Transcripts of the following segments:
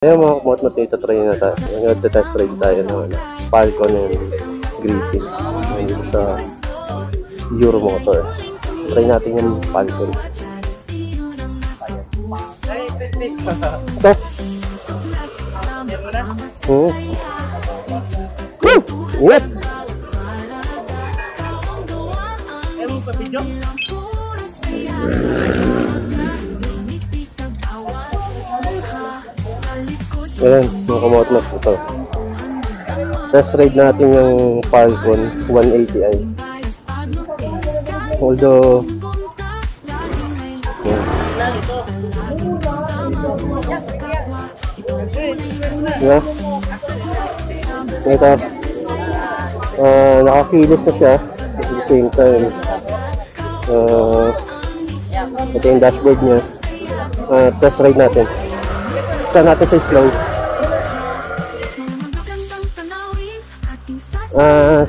Ngayon mga kumot try na tayo. Nag-test ride tayo ng Falcon and Griffin. Dito sa Euromotor. Try natin yung Falcon. Ito. Ingat! Ayan, mga kumotnot ito. Test ride natin yung Falcon 180i. Although yeah. Ito nakakilos na siya at the same time ito yung dashboard nya. Test ride natin. Saan natin sa slow.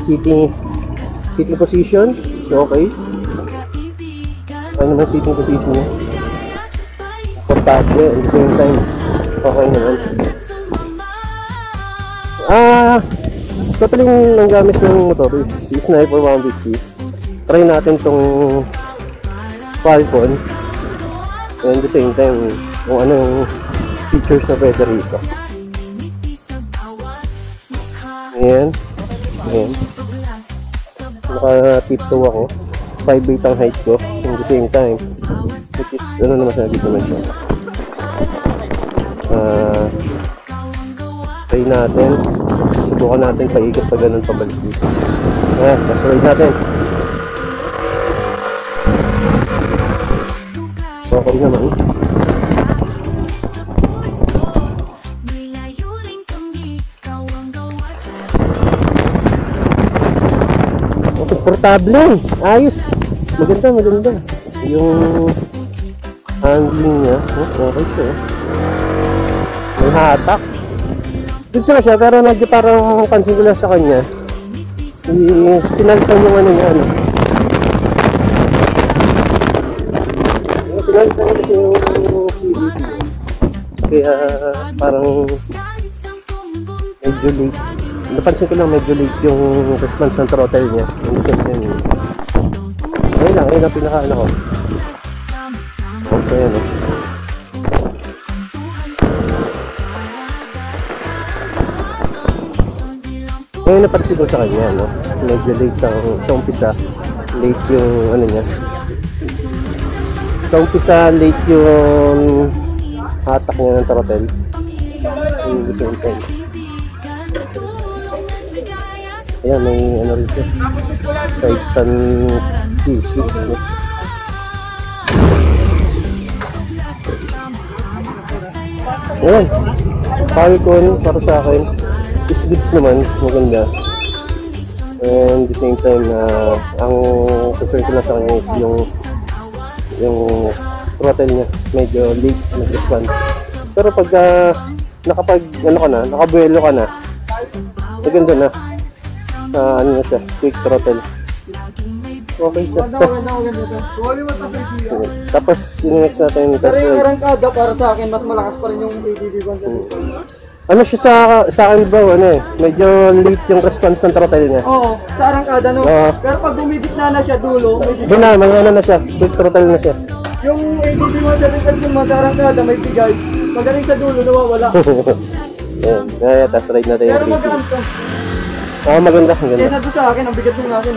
Seating position. So okay. Ano naman seating position niya? Komportable at the same time. Okay naman. Totaling ang gamit ng motor is Sniper 150. Try natin tong Falcon. And at the same time, kung anong features na pwede rito. Ayan. Ayan. Naka-tiptoe ako. 5'8" ang height ko. At the same time, which is, ano naman siya, dito naman siya. Try natin. Subukan natin paikot pa ganun pabalik dito. Ayan, try natin. Okay naman. Komportable. Ayos. Maganda, maganda. Yung handling niya. Okay siya. May hatak. Good siya pero medyo parang pansin ko lang sa kanya. Pinalitan yung ano niya. Pinalitan kasi yung CVT. Kaya parang medyo late. Napansin ko lang medyo late yung response ng throttle niya. Ayun lang pinaka-ano ko. Okay, ano. Ngayon napansin ko sa kanya, no? Medyo late sa umpisa. Late yung ano niya. Sa umpisa, late yung hatak niya ng throttle. Yung gusto yung time. Ayan, may ano rin siya. Side stand key switch. Ayan. Falcon para sa akin. Is naman, maganda. And at the same time, ang concern ko lang sa kanya is yung throttle niya. Medyo late nag-respond. Pero pagka nakabuelo ka na, maganda na. Ano na siya, quick throttle. Okay siya. Tapos, sinex natin yung test ride. Pero yung arangkada para sa akin, mas malakas pa rin yung ADV 1. Ano siya sa akin bro, medyo late yung response ng throttle niya. Oo, sa arangkada no. Pero pag dumidikna na siya dulo, doon na, may ano na siya, quick throttle na siya. Yung ADV 1 sa arangkada may bigay, magaling sa dulo, nawawala. Ayan, test ride natin yung pero maganda. maganda. Kesa doon sa akin, ang bigat ng akin